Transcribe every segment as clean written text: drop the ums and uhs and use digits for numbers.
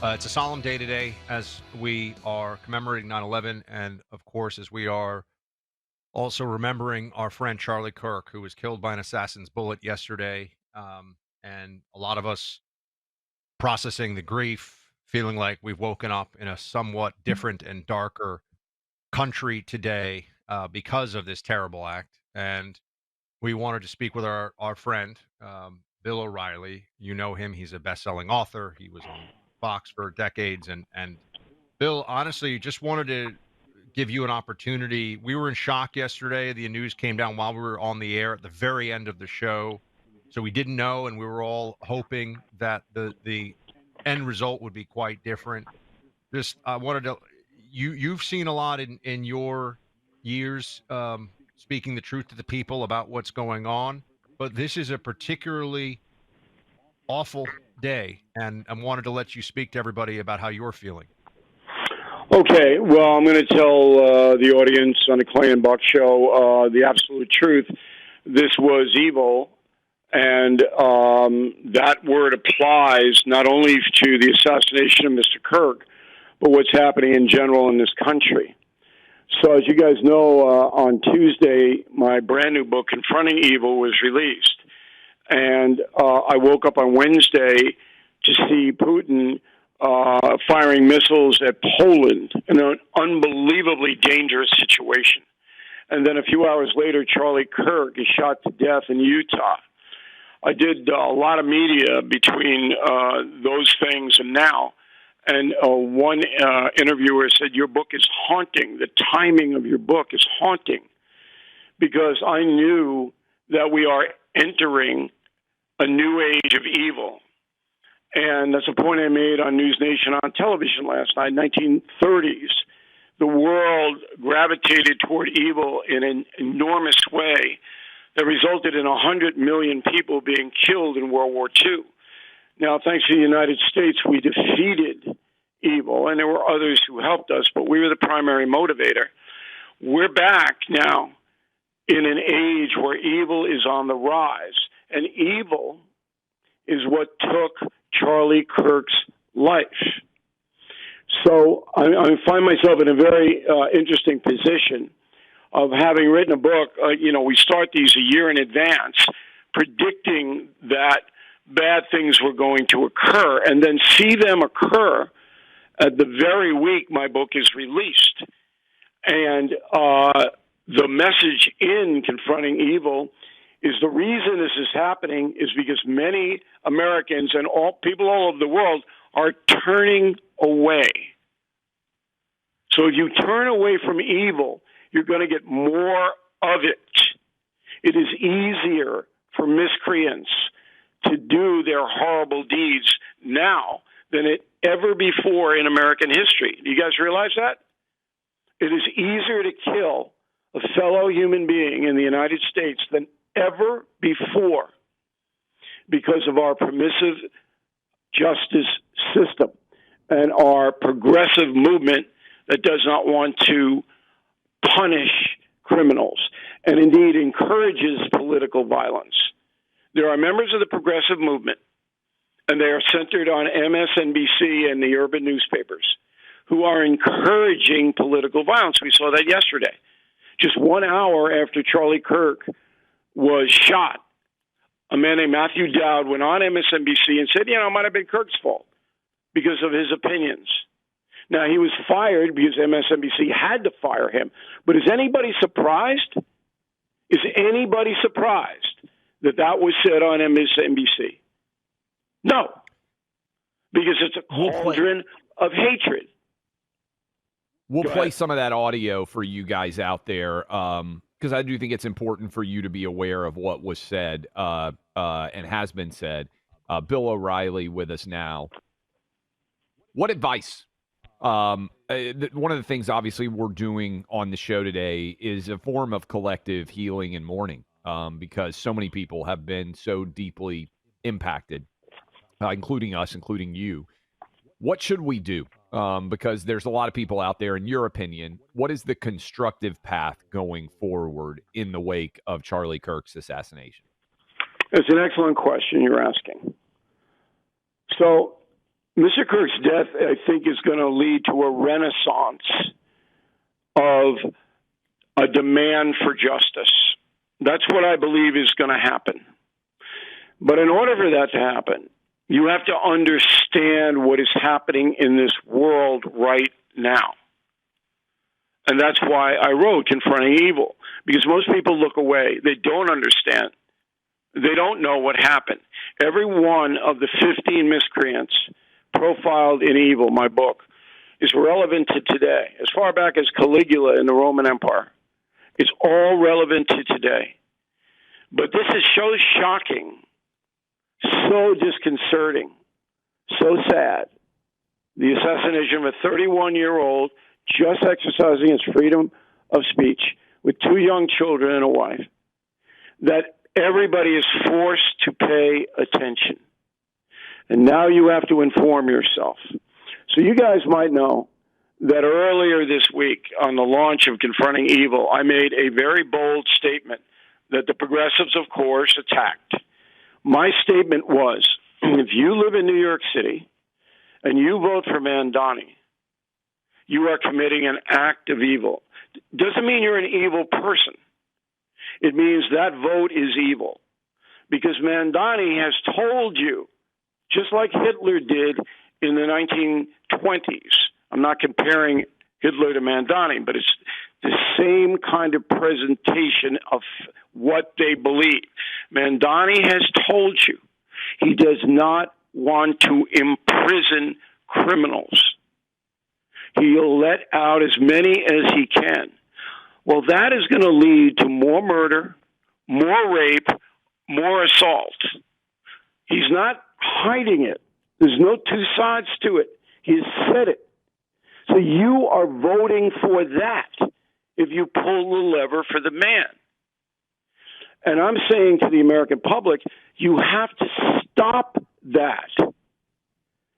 It's a solemn day today as we are commemorating 9/11, and of course, as we are also remembering our friend Charlie Kirk, who was killed by an assassin's bullet yesterday. And a lot of us processing the grief, feeling like we've woken up in a somewhat different and darker country today because of this terrible act. And we wanted to speak with our friend, Bill O'Reilly. You know him; he's a best-selling author. He was on Fox for decades, and Bill, honestly, just wanted to give you an opportunity. We were in shock yesterday. The news came down while we were on the air at the very end of the show, so we didn't know, and we were all hoping that the end result would be quite different. Just I wanted to you've seen a lot in your years, speaking the truth to the people about what's going on, but this is a particularly awful day, and I wanted to let you speak to everybody about how you're feeling. Okay, well, I'm going to tell the audience on the Clay and Buck show the absolute truth. This was evil, and that word applies not only to the assassination of Mr. Kirk, but what's happening in general in this country. So as you guys know, on Tuesday, my brand new book, Confronting Evil, was released. And I woke up on Wednesday to see Putin firing missiles at Poland in an unbelievably dangerous situation. And then a few hours later, Charlie Kirk is shot to death in Utah. I did a lot of media between those things and now. And one interviewer said, your book is haunting. The timing of your book is haunting. Because I knew that we are entering a new age of evil. And that's a point I made on News Nation on television last night, 1930s. The world gravitated toward evil in an enormous way that resulted in 100 million people being killed in World War II. Now, thanks to the United States, we defeated evil, and there were others who helped us, but we were the primary motivator. We're back now in an age where evil is on the rise, and evil is what took Charlie Kirk's life. So I find myself in a very interesting position of having written a book. We start these a year in advance, predicting that bad things were going to occur, and then see them occur at the very week my book is released. And the message in Confronting Evil is the reason this is happening is because many Americans and people all over the world are turning away. So if you turn away from evil, you're going to get more of it. It is easier for miscreants to do their horrible deeds now than it ever before in American history. Do you guys realize that? It is easier to kill a fellow human being in the United States than ever before because of our permissive justice system and our progressive movement that does not want to punish criminals and indeed encourages political violence. There are members of the progressive movement, and they are centered on MSNBC and the urban newspapers, who are encouraging political violence. We saw that yesterday. Just 1 hour after Charlie Kirk was shot, a man named Matthew Dowd went on MSNBC and said, it might have been Kirk's fault because of his opinions. Now, he was fired because MSNBC had to fire him. But is anybody surprised? Is anybody surprised that was said on MSNBC? No, because it's a cauldron of hatred. We'll play some of that audio for you guys out there because I do think it's important for you to be aware of what was said and has been said. Bill O'Reilly with us now. What advice? One of the things, obviously, we're doing on the show today is a form of collective healing and mourning because so many people have been so deeply impacted, including us, including you. What should we do? Because there's a lot of people out there, in your opinion, what is the constructive path going forward in the wake of Charlie Kirk's assassination? It's an excellent question you're asking. So Mr. Kirk's death, I think, is going to lead to a renaissance of a demand for justice. That's what I believe is going to happen. But in order for that to happen, you have to understand what is happening in this world right now. And that's why I wrote Confronting Evil, because most people look away. They don't understand. They don't know what happened. Every one of the 15 miscreants profiled in Evil, my book, is relevant to today. As far back as Caligula in the Roman Empire, it's all relevant to today. But this is so shocking, so disconcerting, so sad. The assassination of a 31-year-old just exercising his freedom of speech with 2 young children and a wife, that everybody is forced to pay attention. And now you have to inform yourself. So you guys might know that earlier this week on the launch of Confronting Evil, I made a very bold statement that the progressives, of course, attacked. My statement was, if you live in New York City and you vote for Mandani, you are committing an act of evil. Doesn't mean you're an evil person. It means that vote is evil. Because Mandani has told you, just like Hitler did in the 1920s. I'm not comparing Hitler to Mandani, but it's the same kind of presentation of what they believe. Mandani has told you he does not want to imprison criminals. He'll let out as many as he can. Well, that is going to lead to more murder, more rape, more assault. He's not hiding it. There's no two sides to it. He's said it. So you are voting for that if you pull the lever for the man. And I'm saying to the American public, you have to stop that.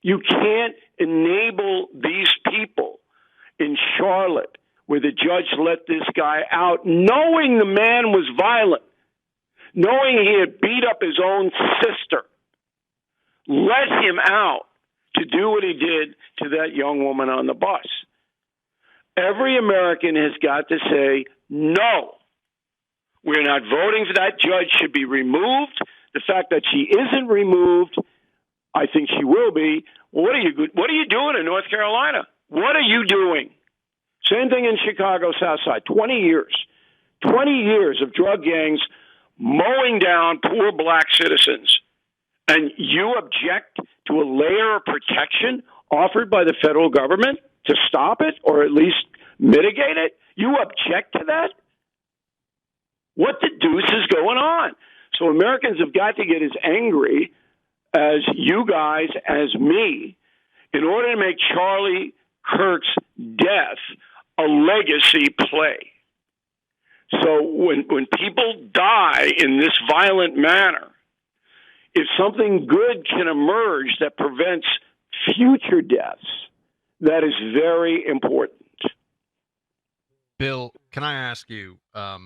You can't enable these people in Charlotte where the judge let this guy out knowing the man was violent, knowing he had beat up his own sister, let him out to do what he did to that young woman on the bus. Every American has got to say, no, we're not voting for that. Judge should be removed. The fact that she isn't removed, I think she will be. Well, what are you doing in North Carolina? What are you doing? Same thing in Chicago, South Side. 20 years. 20 years of drug gangs mowing down poor black citizens. And you object to a layer of protection offered by the federal government to stop it or at least mitigate it? You object to that? What the deuce is going on? So Americans have got to get as angry as you guys, as me, in order to make Charlie Kirk's death a legacy play. So when people die in this violent manner, if something good can emerge that prevents future deaths, that is very important. Bill, can I ask you, I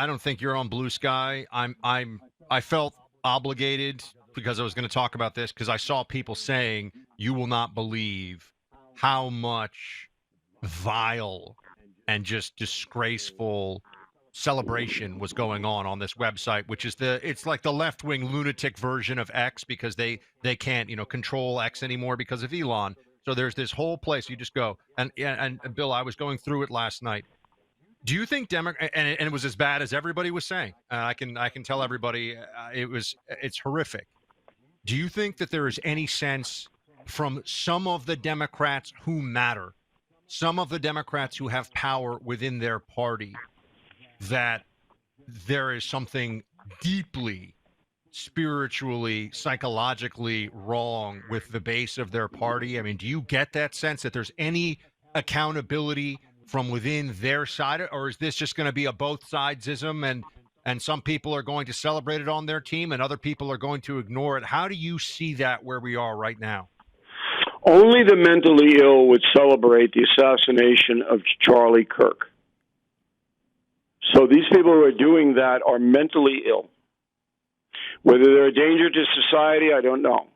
don't think you're on Blue Sky. I felt obligated because I was going to talk about this because I saw people saying you will not believe how much vile and just disgraceful celebration was going on this website, which is it's like the left-wing lunatic version of X because they can't control X anymore because of Elon. So there's this whole place you just go and Bill, I was going through it last night. Do you think and it was as bad as everybody was saying? I can tell everybody it's horrific. Do you think that there is any sense from some of the Democrats who matter, some of the Democrats who have power within their party, that there is something deeply spiritually, psychologically wrong with the base of their party? I mean, do you get that sense that there's any accountability from within their side, or is this just going to be a both sidesism and some people are going to celebrate it on their team and other people are going to ignore it? How do you see that where we are right now? Only the mentally ill would celebrate the assassination of Charlie Kirk. So these people who are doing that are mentally ill. Whether they're a danger to society, I don't know.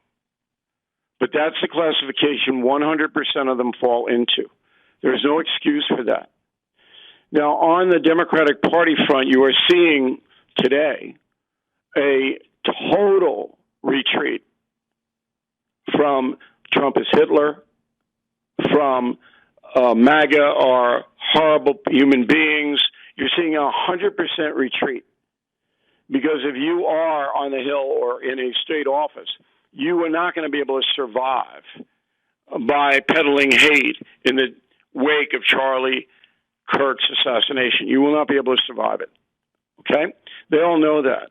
But that's the classification 100% of them fall into. There's no excuse for that. Now, on the Democratic Party front, you are seeing today a total retreat from Trump as Hitler, from MAGA are horrible human beings. You're seeing a 100% retreat. Because if you are on the Hill or in a state office, you are not going to be able to survive by peddling hate in the wake of Charlie Kirk's assassination. You will not be able to survive it. Okay? They all know that.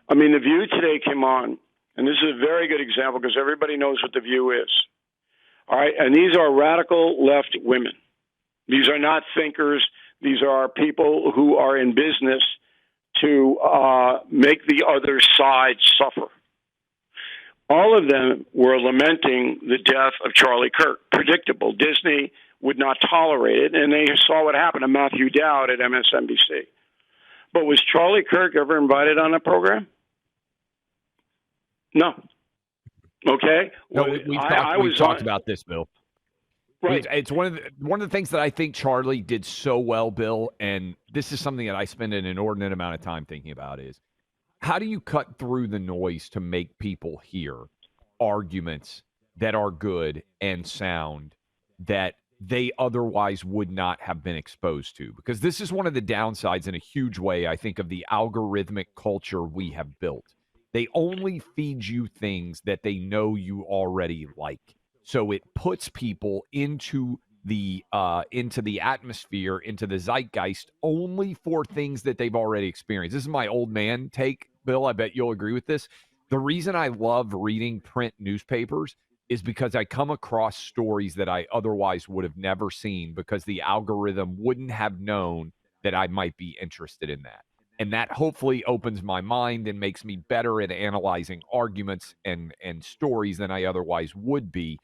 I mean, The View today came on, and this is a very good example because everybody knows what The View is. All right? And these are radical left women. These are not thinkers. These are people who are in business to make the other side suffer. All of them were lamenting the death of Charlie Kirk. Predictable. Disney would not tolerate it, and they saw what happened to Matthew Dowd at MSNBC. But was Charlie Kirk ever invited on a program? No. Okay? No, we've talked about this, Bill. Right. It's one of the things that I think Charlie did so well, Bill, and this is something that I spend an inordinate amount of time thinking about is how do you cut through the noise to make people hear arguments that are good and sound that they otherwise would not have been exposed to? Because this is one of the downsides in a huge way, I think, of the algorithmic culture we have built. They only feed you things that they know you already like. So it puts people into the atmosphere, into the zeitgeist, only for things that they've already experienced. This is my old man take, Bill. I bet you'll agree with this. The reason I love reading print newspapers is because I come across stories that I otherwise would have never seen because the algorithm wouldn't have known that I might be interested in that. And that hopefully opens my mind and makes me better at analyzing arguments and stories than I otherwise would be.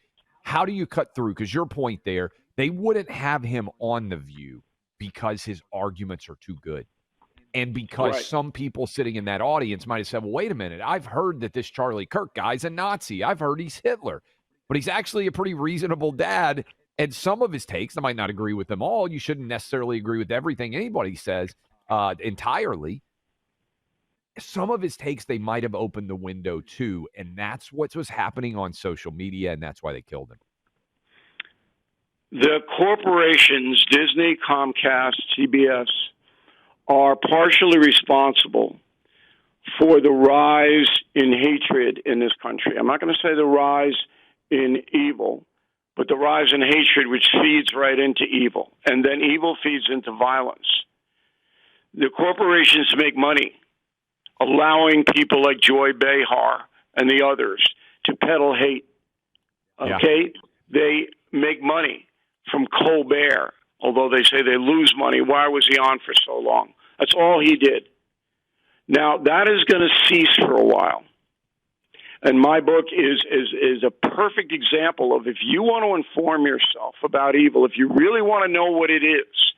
How do you cut through? Because your point there, they wouldn't have him on The View because his arguments are too good. And because some people sitting in that audience might have said, well, wait a minute, I've heard that this Charlie Kirk guy's a Nazi. I've heard he's Hitler. But he's actually a pretty reasonable dad. And some of his takes, I might not agree with them all. You shouldn't necessarily agree with everything anybody says entirely. Some of his takes, they might have opened the window to, and that's what was happening on social media, and that's why they killed him. The corporations, Disney, Comcast, CBS, are partially responsible for the rise in hatred in this country. I'm not going to say the rise in evil, but the rise in hatred, which feeds right into evil, and then evil feeds into violence. The corporations make money allowing people like Joy Behar and the others to peddle hate. Okay? Yeah. They make money from Colbert, although they say they lose money. Why was he on for so long? That's all he did. Now, that is going to cease for a while. And my book is a perfect example of if you want to inform yourself about evil, if you really want to know what it is,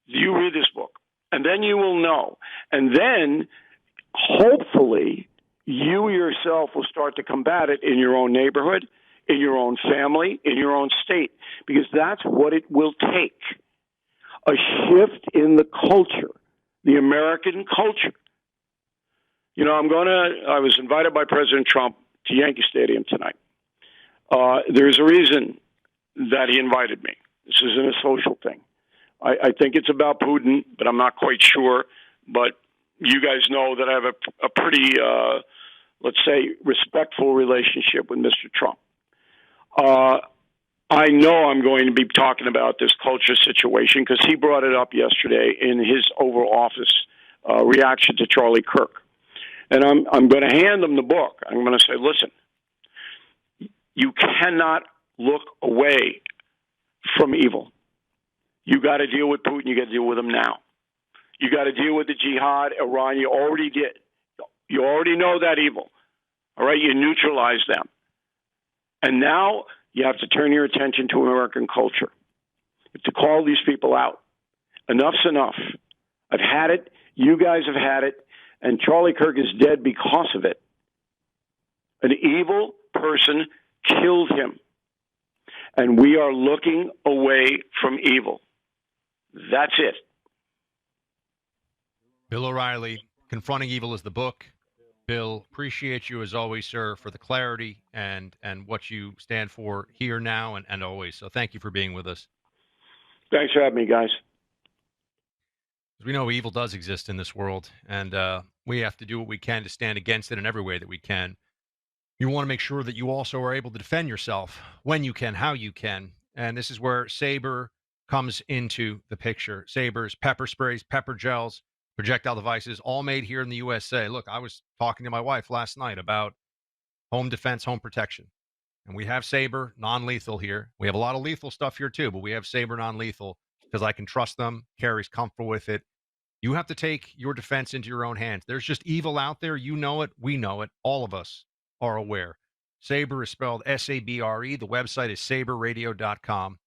you read this book. And then you will know. And then, hopefully, you yourself will start to combat it in your own neighborhood, in your own family, in your own state. Because that's what it will take. A shift in the culture, the American culture. You know, I was invited by President Trump to Yankee Stadium tonight. There's a reason that he invited me. This isn't a social thing. I think it's about Putin, but I'm not quite sure. But you guys know that I have a pretty, let's say, respectful relationship with Mr. Trump. I know I'm going to be talking about this culture situation because he brought it up yesterday in his Oval Office reaction to Charlie Kirk. And I'm going to hand him the book. I'm going to say, listen, you cannot look away from evil. You got to deal with Putin. You got to deal with him now. You got to deal with the jihad, Iran. You already did. You already know that evil. All right, you neutralized them. And now you have to turn your attention to American culture. You have to call these people out. Enough's enough. I've had it. You guys have had it. and Charlie Kirk is dead because of it. An evil person killed him, and we are looking away from evil. That's it. Bill O'Reilly, Confronting Evil is the book. Bill, appreciate you as always, sir, for the clarity and what you stand for here, now, and always. So thank you for being with us. Thanks for having me, guys. We know evil does exist in this world, and we have to do what we can to stand against it in every way that we can. You want to make sure that you also are able to defend yourself when you can, how you can. And this is where Sabre comes into the picture. Sabres, pepper sprays, pepper gels, projectile devices, all made here in the USA. Look, I was talking to my wife last night about home defense, home protection. And we have Sabre non-lethal here. We have a lot of lethal stuff here too, but we have Sabre non-lethal because I can trust them. Carrie's comfortable with it. You have to take your defense into your own hands. There's just evil out there. You know it. We know it. All of us are aware. Sabre is spelled S-A-B-R-E. The website is sabreradio.com.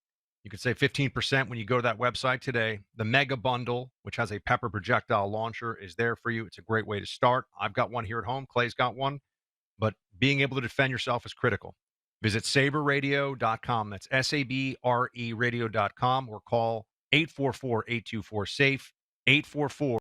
You can save 15% when you go to that website today. The Mega Bundle, which has a pepper projectile launcher, is there for you. It's a great way to start. I've got one here at home. Clay's got one. But being able to defend yourself is critical. Visit sabreradio.com. That's S-A-B-R-E radio.com or call 844-824-SAFE, 844